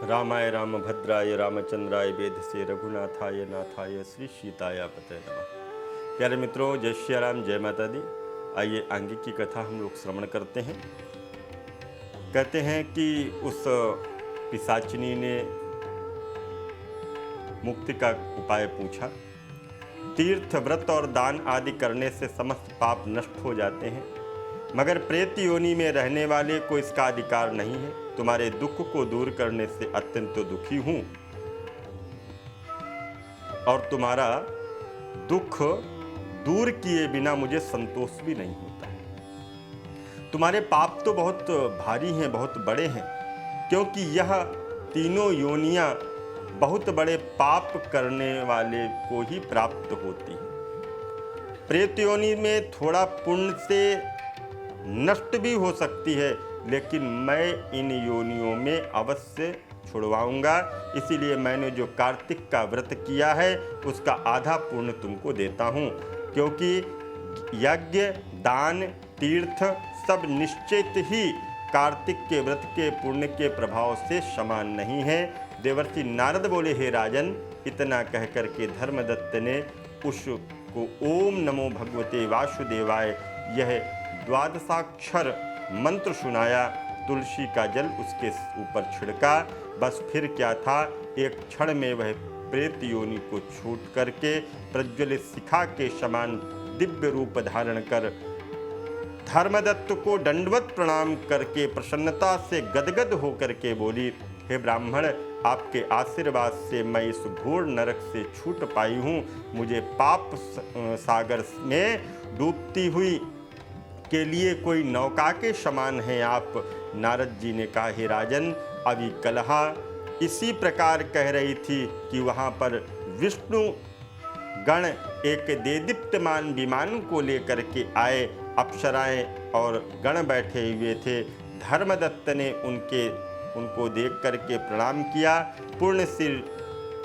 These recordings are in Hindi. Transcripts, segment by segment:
रामाय रामभद्राय रामचंद्राय वेधसे रघुनाथाय नाथाय श्री सीताया पते नमः। प्यारे मित्रों, जय श्री राम, जय माता दी। आइए आगे की कथा हम लोग श्रवण करते हैं। कहते हैं कि उस पिशाचिनी ने मुक्ति का उपाय पूछा। तीर्थ, व्रत और दान आदि करने से समस्त पाप नष्ट हो जाते हैं, मगर प्रेत योनि में रहने वाले को इसका अधिकार नहीं है। तुम्हारे दुख को दूर करने से अत्यंत दुखी हूं और तुम्हारा दुख दूर किए बिना मुझे संतोष भी नहीं होता। तुम्हारे पाप तो बहुत भारी हैं, बहुत बड़े हैं, क्योंकि यह तीनों योनियां बहुत बड़े पाप करने वाले को ही प्राप्त होती हैं। प्रेत योनि में थोड़ा पुण्य से नष्ट भी हो सकती है, लेकिन मैं इन योनियों में अवश्य छुड़वाऊंगा। इसीलिए मैंने जो कार्तिक का व्रत किया है उसका आधा पुण्य तुमको देता हूँ, क्योंकि यज्ञ, दान, तीर्थ सब निश्चित ही कार्तिक के व्रत के पुण्य के प्रभाव से समान नहीं है। देवर्षि नारद बोले, हे राजन, इतना कहकर के धर्मदत्त ने उसको ओम नमो भगवते वासुदेवाय यह द्वादशाक्षर मंत्र सुनाया। तुलसी का जल उसके ऊपर छिड़का। बस फिर क्या था, एक क्षण में वह प्रेत योनि को छूट करके प्रज्वलित शिखा के समान दिव्य रूप धारण कर धर्मदत्त को दंडवत प्रणाम करके प्रसन्नता से गदगद होकर के बोली, हे ब्राह्मण, आपके आशीर्वाद से मैं इस घोर नरक से छूट पाई हूँ। मुझे पाप सागर में डूबती हुई के लिए कोई नौका के समान है आप। नारद जी ने कहा, हे राजन, अभी कलहा इसी प्रकार कह रही थी कि वहाँ पर विष्णु गण एक देदीप्यमान विमान को लेकर के आए। अप्सराएं और गण बैठे हुए थे। धर्मदत्त ने उनको देख करके प्रणाम किया।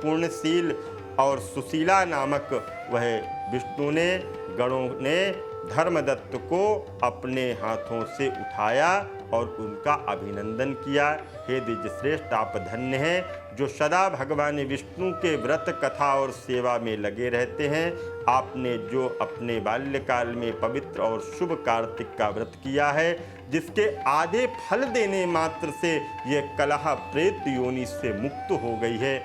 पूर्णशील और सुशीला नामक वह विष्णु ने, गणों ने धर्मदत्त को अपने हाथों से उठाया और उनका अभिनंदन किया। हे द्विजश्रेष्ठ, आप धन्य हैं जो सदा भगवान विष्णु के व्रत, कथा और सेवा में लगे रहते हैं। आपने जो अपने बाल्यकाल में पवित्र और शुभ कार्तिक का व्रत किया है, जिसके आधे फल देने मात्र से ये कलह प्रेत योनि से मुक्त हो गई है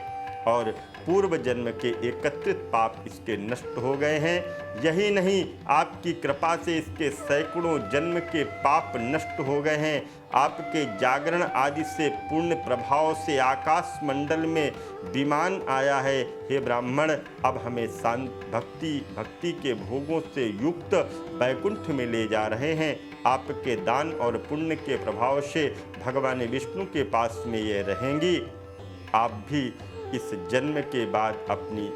और पूर्व जन्म के एकत्रित पाप इसके नष्ट हो गए हैं। यही नहीं, आपकी कृपा से इसके सैकड़ों जन्म के पाप नष्ट हो गए हैं। आपके जागरण आदि से पूर्ण प्रभाव से आकाश मंडल में विमान आया है। हे ब्राह्मण, अब हमें शांत भक्ति के भोगों से युक्त वैकुंठ में ले जा रहे हैं। आपके दान और पुण्य के प्रभाव से भगवान विष्णु के पास में ये रहेंगी। आप भी इस जन्म के बाद अपनी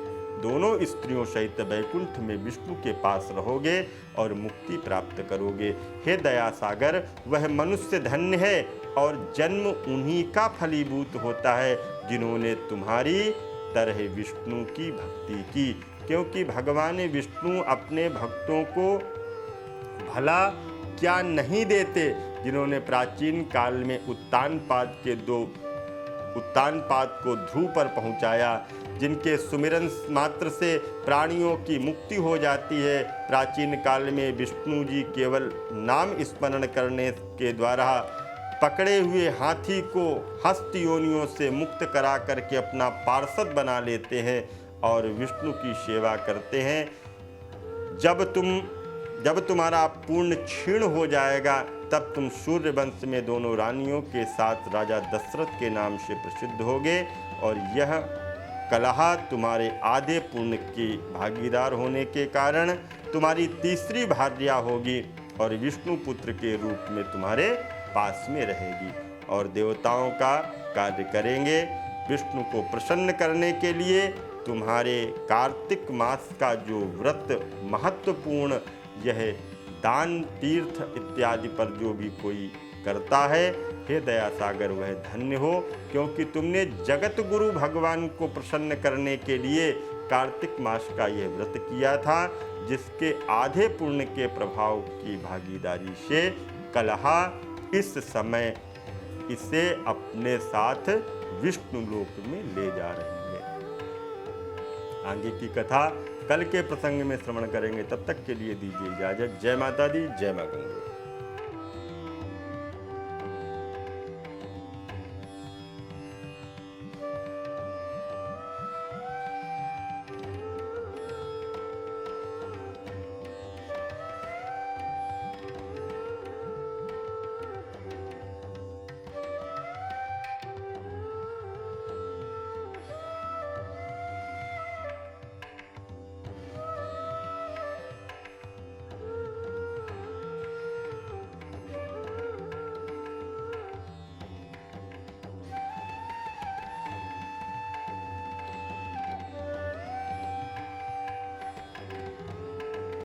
दोनों स्त्रियों सहित वैकुंठ में विष्णु के पास रहोगे और मुक्ति प्राप्त करोगे। हे दया सागर, वह मनुष्य धन्य है और जन्म उन्हीं का फलीभूत होता है जिन्होंने तुम्हारी तरह विष्णु की भक्ति की, क्योंकि भगवान विष्णु अपने भक्तों को भला क्या नहीं देते। जिन्होंने प्राचीन काल में उत्तानपाद को ध्रुव पर पहुंचाया, जिनके सुमिरन मात्र से प्राणियों की मुक्ति हो जाती है। प्राचीन काल में विष्णु जी केवल नाम स्मरण करने के द्वारा पकड़े हुए हाथी को हस्त योनियों से मुक्त करा करके अपना पार्षद बना लेते हैं और विष्णु की सेवा करते हैं। जब तुम्हारा पूर्ण क्षीण हो जाएगा, तब तुम सूर्य वंश में दोनों रानियों के साथ राजा दशरथ के नाम से प्रसिद्ध होगे और यह कलहा तुम्हारे आधे पुण्य की भागीदार होने के कारण तुम्हारी तीसरी भार्या होगी और विष्णु पुत्र के रूप में तुम्हारे पास में रहेगी और देवताओं का कार्य करेंगे। विष्णु को प्रसन्न करने के लिए तुम्हारे कार्तिक मास का जो व्रत महत्वपूर्ण, यह दान, तीर्थ इत्यादि पर जो भी कोई करता है, हे दया सागर, वह धन्य हो, क्योंकि तुमने जगत गुरु भगवान को प्रसन्न करने के लिए कार्तिक मास का यह व्रत किया था, जिसके आधे पुण्य के प्रभाव की भागीदारी से कलहा इस समय इसे अपने साथ विष्णु लोक में ले जा रही है। आगे की कथा कल के प्रसंग में श्रवण करेंगे। तब तक के लिए दीजिए इजाजत। जय माता दी, जय मां गंगे।